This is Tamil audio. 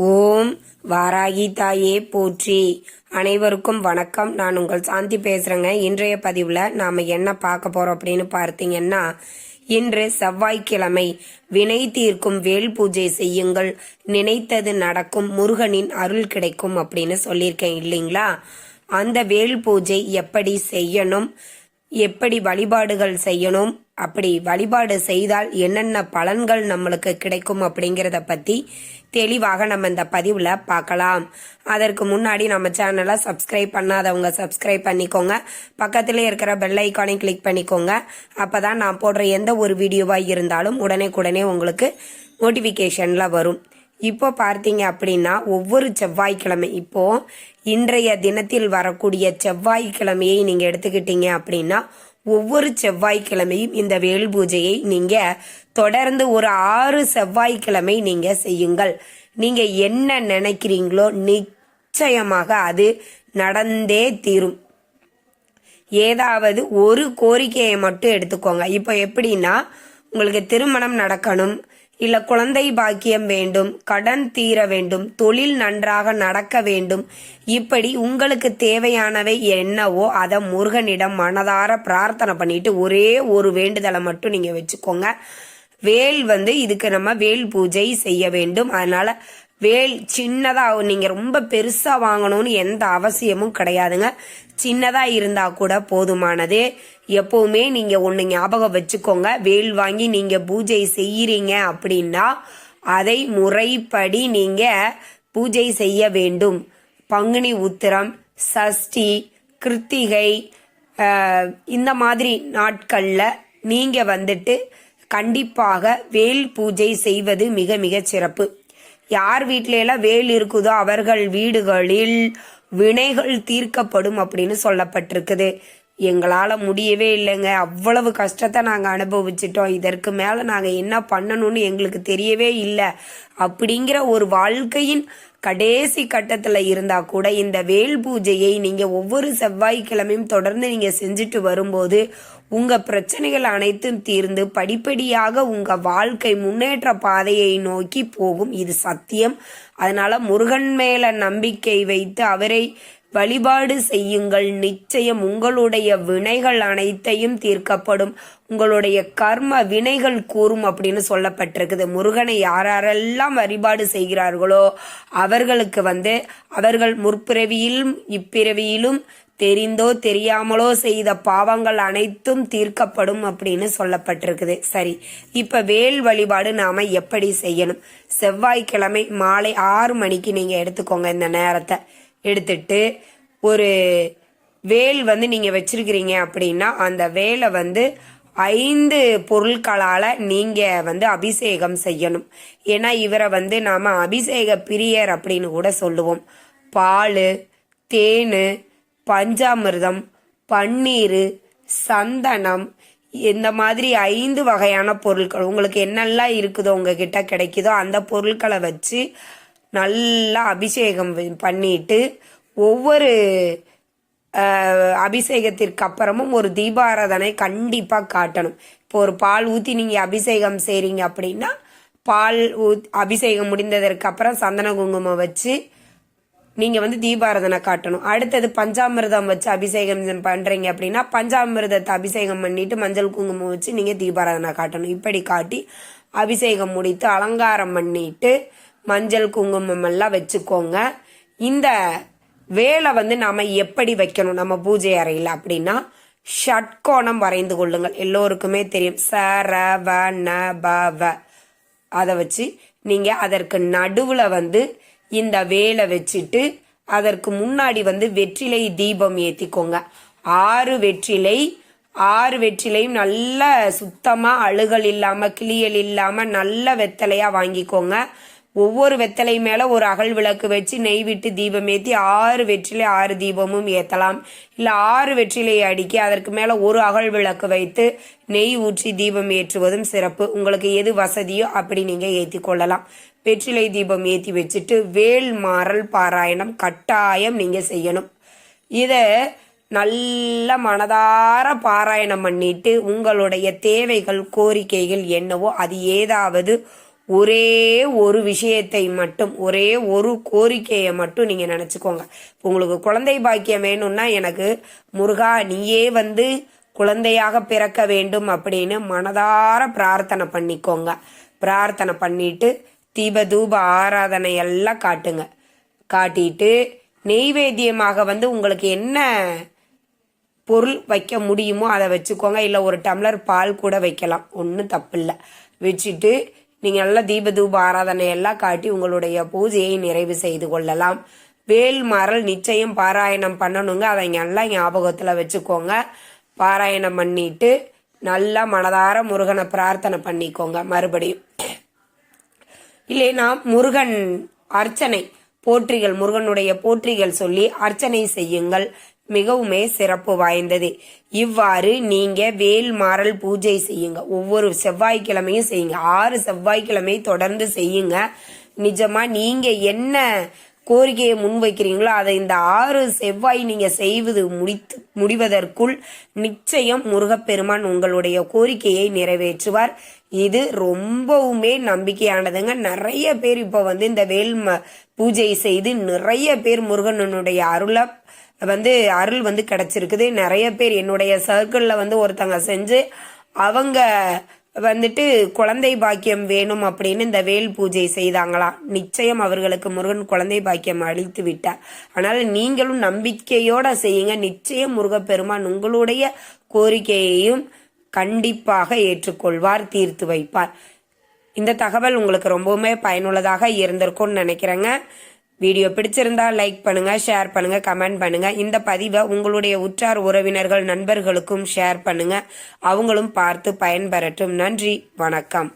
ஓம் வாராகி தாயே போற்றி. அனைவருக்கும் வணக்கம். நான் உங்கள் சாந்தி பேசுறேங்க. இன்றைய பதிவுல நாம என்ன பார்க்க போறோம் அப்படின்னு பார்த்தீங்கன்னா, இன்று செவ்வாய்க்கிழமை. வினை தீர்க்கும் வேல் பூஜை செய்யுங்கள், நினைத்தது நடக்கும், முருகனின் அருள் கிடைக்கும் அப்படின்னு சொல்லியிருக்கேன் இல்லைங்களா? அந்த வேல் பூஜை எப்படி செய்யணும், எப்படி வழிபாடுகள் செய்யணும், அப்படி வழிபாடு செய்தால் என்னென்ன பலன்கள் நம்மளுக்கு கிடைக்கும் அப்படிங்கிறத பத்தி தெளிவாக நம்ம இந்த பதிவுல பார்க்கலாம். அதற்கு முன்னாடி நம்ம சேனலை சப்ஸ்கிரைப் பண்ணாதவங்க சப்ஸ்கிரைப் பண்ணிக்கோங்க. பக்கத்திலே இருக்கிற பெல் ஐக்கானை கிளிக் பண்ணிக்கோங்க. அப்பதான் நான் போடுற எந்த ஒரு வீடியோவா இருந்தாலும் உடனே உங்களுக்கு நோட்டிபிகேஷன்ல வரும். இப்போ பார்த்தீங்க அப்படின்னா, ஒவ்வொரு செவ்வாய்க்கிழமை, இப்போ இன்றைய தினத்தில் வரக்கூடிய செவ்வாய்க்கிழமையை நீங்க எடுத்துக்கிட்டீங்க அப்படின்னா, ஒவ்வொரு செவ்வாய்க்கிழமையும் இந்த வேல் பூஜையை நீங்க தொடர்ந்து ஒரு 6 செவ்வாய்க்கிழமை நீங்க செய்யுங்கள். நீங்க என்ன நினைக்கிறீங்களோ நிச்சயமாக அது நடந்தே தீரும். ஏதாவது ஒரு கோரிக்கையை மட்டும் எடுத்துக்கோங்க. இப்போ எப்படின்னா, உங்களுக்கு திருமணம் நடக்கணும், இல்ல குழந்தை பாக்கியம் வேண்டும், கடன் தீர வேண்டும், தொழில் நன்றாக நடக்க வேண்டும், இப்படி உங்களுக்கு தேவையானவை என்னவோ அதை முருகனிடம் மனதார பிரார்த்தனை பண்ணிட்டு ஒரே ஒரு வேண்டுதலை மட்டும் நீங்க வச்சுக்கோங்க. வேல் இதுக்கு நம்ம வேல் பூஜை செய்ய வேண்டும். அதனால வேல் சின்னதா, நீங்க ரொம்ப பெருசா வாங்கணும்னு எந்த அவசியமும் கிடையாதுங்க. சின்னதா இருந்தா கூட போதுமானது. எப்பவுமே நீங்க ஒண்ணு ஞாபகம் வச்சுக்கோங்க, வேல் வாங்கி நீங்க பூஜை செய்யறீங்க அப்படின்னா அதை முறைப்படி நீங்க பூஜை செய்ய வேண்டும். பங்குனி உத்திரம், சஷ்டி, கிருத்திகை இந்த மாதிரி நாட்கள்ல நீங்க கண்டிப்பாக வேல் பூஜை செய்வது மிக மிக சிறப்பு. யார் வீட்டில எல்லாம் வேல் இருக்குதோ அவர்கள் வீடுகளில் வினைகள் தீர்க்கப்படும் அப்படின்னு சொல்லப்பட்டிருக்குது. எங்களால முடியவே இல்லைங்க, அவ்வளவு கஷ்டத்தை நாங்க அனுபவிச்சிட்டோம், இதற்கு மேல நாங்க என்ன பண்ணணும்னு எங்களுக்கு தெரியவே இல்லை அப்படிங்கிற ஒரு வாழ்க்கையின் கடைசி கட்டத்துல இருந்தா கூட இந்த வேல் பூஜையை நீங்க ஒவ்வொரு செவ்வாய்க்கிழமையும் தொடர்ந்து நீங்க செஞ்சுட்டு வரும்போது உங்க பிரச்சனைகள் அனைத்தும் தீர்ந்து படிப்படியாக உங்க வாழ்க்கை முன்னேற்ற பாதையை நோக்கி போகும். இது சத்தியம். அதனால முருகன் மேல நம்பிக்கை வைத்து அவரை வழிபாடு செய்யுங்கள். நிச்சயம் உங்களுடைய வினைகள் அனைத்தையும் தீர்க்கப்படும், உங்களுடைய கர்ம வினைகள் கூறும் அப்படின்னு சொல்லப்பட்டிருக்குது. முருகனை யாரெல்லாம் வழிபாடு செய்கிறார்களோ அவர்களுக்கு அவர்கள் முற்பிறவியிலும் இப்பிறவியிலும் தெரிந்தோ தெரியாமலோ செய்த பாவங்கள் அனைத்தும் தீர்க்கப்படும் அப்படின்னு சொல்லப்பட்டிருக்குது. சரி, இப்ப வேல் வழிபாடு நாம எப்படி செய்யணும்? செவ்வாய்க்கிழமை மாலை 6 மணிக்கு நீங்க எடுத்துக்கோங்க. இந்த நேரத்தை எடுத்துட்டு ஒரு வேல் நீங்க வச்சிருக்கிறீங்க அப்படின்னா அந்த வேலை 5 பொருட்களால நீங்க அபிஷேகம் செய்யணும். ஏன்னா இவரை நாம அபிஷேக பிரியர் அப்படின்னு கூட சொல்லுவோம். பால், தேனு, பஞ்சாமிர்தம், பன்னீர், சந்தனம், இந்த மாதிரி 5 வகையான பொருட்கள் உங்களுக்கு என்னெல்லாம் இருக்குதோ உங்ககிட்ட கிடைக்குதோ அந்த பொருட்களை வச்சு நல்லா அபிஷேகம் பண்ணிட்டு ஒவ்வொரு அபிஷேகத்திற்கு அப்புறமும் ஒரு தீபாராதனை கண்டிப்பா காட்டணும். இப்போ ஒரு பால் ஊத்தி நீங்க அபிஷேகம் செய்றீங்க அப்படின்னா பால் அபிஷேகம் முடிந்ததற்கு அப்புறம் சந்தன குங்குமம் வச்சு நீங்க தீபாராதனை காட்டணும். அடுத்தது பஞ்சாமிர்தம் வச்சு அபிஷேகம் பண்றீங்க அப்படின்னா பஞ்சாமிர்தத்தை அபிஷேகம் பண்ணிட்டு மஞ்சள் குங்குமம் வச்சு நீங்க தீபாராதனை காட்டணும். இப்படி காட்டி அபிஷேகம் முடித்து அலங்காரம் பண்ணிட்டு மஞ்சள் குங்குமம் எல்லாம் வச்சுக்கோங்க. இந்த வேலை நாம எப்படி வைக்கணும் நம்ம பூஜை அறையில் அப்படின்னா, ஷட்கோணம் வரைந்து கொள்ளுங்கள். எல்லோருக்குமே தெரியும், ச ர வ ந ப வ. அதை வச்சு நீங்க அதற்கு நடுவுல இந்த வேலை வச்சுட்டு அதற்கு முன்னாடி வெற்றிலை தீபம் ஏத்திக்கோங்க. 6 வெற்றிலையும் நல்ல சுத்தமா அழுகல் இல்லாம கிளியல் இல்லாம நல்ல வெத்தலையா வாங்கிக்கோங்க. ஒவ்வொரு வெத்தலை மேல ஒரு அகல் விளக்கு வச்சு நெய் விட்டு தீபம் ஏற்றி 6 வெற்றிலை 6 தீபமும் ஏற்றலாம். இல்ல 6 வெற்றிலையை அடுக்கி அதற்கு மேல ஒரு அகல் விளக்கு வைத்து நெய் ஊற்றி தீபம் ஏற்றுவதும் சிறப்பு. உங்களுக்கு எது வசதியோ அப்படி நீங்க ஏற்றி கொள்ளலாம். வெற்றிலை தீபம் ஏற்றி வச்சுட்டு வேல் மாறல் பாராயணம் கட்டாயம் நீங்க செய்யணும். இத நல்ல மனதார பாராயணம் பண்ணிட்டு உங்களுடைய தேவைகள் கோரிக்கைகள் என்னவோ அது ஏதாவது ஒரே ஒரு விஷயத்தை மட்டும், ஒரே ஒரு கோரிக்கையை மட்டும் நீங்க நினைச்சுக்கோங்க. உங்களுக்கு குழந்தை பாக்கியம் வேணும்னா எனக்கு முருகா நீயே வந்து குழந்தையாக பிறக்க வேண்டும் அப்படின்னு மனதார பிரார்த்தனை பண்ணிக்கோங்க. பிரார்த்தனை பண்ணிட்டு தீப தூப ஆராதனை எல்லாம் காட்டுங்க. காட்டிட்டு நெய்வேத்தியமாக வந்து உங்களுக்கு என்ன பொருள் வைக்க முடியுமோ அதை வச்சுக்கோங்க. இல்லை ஒரு டம்ளர் பால் கூட வைக்கலாம், ஒன்றும் தப்பு இல்லை. வச்சுட்டு நீங்கள் நல்லா தீப தூப ஆராதனை எல்லாம் காட்டி உங்களுடைய பூஜையை நிறைவு செய்து கொள்ளலாம். வேல் மரல் நிச்சயம் பாராயணம் பண்ணணுங்க, அதை நல்லா ஞாபகத்தில் வச்சுக்கோங்க. பாராயணம் பண்ணிட்டு நல்லா மனதார முருகனை பிரார்த்தனை பண்ணிக்கோங்க. மறுபடியும் இல்லைன்னா முருகன் அர்ச்சனை போற்றிகள், முருகனுடைய போற்றிகள் சொல்லி அர்ச்சனை செய்யுங்கள், மிகவுமே சிறப்பு வாய்ந்தது. இவ்வாறு நீங்க வேல் மாறல் பூஜை செய்யுங்க. ஒவ்வொரு செவ்வாய்க்கிழமையும் செய்யுங்க. 6 செவ்வாய்க்கிழமை தொடர்ந்து செய்யுங்க. நிஜமா நீங்க என்ன கோரிக்கையை முன்வைக்கிறீங்களோ அதை இந்த 6 செவ்வாய் நீங்க செய்வது முடிவதற்குள் நிச்சயம் முருகப்பெருமான் உங்களுடைய கோரிக்கையை நிறைவேற்றுவார். இது ரொம்பவுமே நம்பிக்கையானதுங்க. நிறைய பேர் இப்ப வந்து இந்த வேல் பூஜை செய்து நிறைய பேர் முருகனுடைய அருள் வந்து கிடைச்சிருக்குது. நிறைய பேர் என்னுடைய சர்க்கிள்ல வந்து ஒருத்தங்க செஞ்சு அவங்க வந்துட்டு குழந்தை பாக்கியம் வேணும் அப்படின்னு இந்த வேல் பூஜை செய்தாங்களாம். நிச்சயம் அவர்களுக்கு முருகன் குழந்தை பாக்கியம் அளித்து விட்டார். ஆனால் நீங்களும் நம்பிக்கையோட செய்யுங்க. நிச்சயம் முருகப்பெருமான் உங்களுடைய கோரிக்கையையும் கண்டிப்பாக ஏற்றுக்கொள்வார், தீர்த்து வைப்பார். இந்த தகவல் உங்களுக்கு ரொம்பவுமே பயனுள்ளதாக இருந்திருக்கும்னு நினைக்கிறேங்க. வீடியோ பிடிச்சிருந்தா லைக் பண்ணுங்க, ஷேர் பண்ணுங்க, கமெண்ட் பண்ணுங்க. இந்த பதிவை உங்களுடைய உற்றார் உறவினர்கள் நண்பர்களுக்கும் ஷேர் பண்ணுங்க, அவங்களும் பார்த்து பயன்பெறட்டும். நன்றி, வணக்கம்.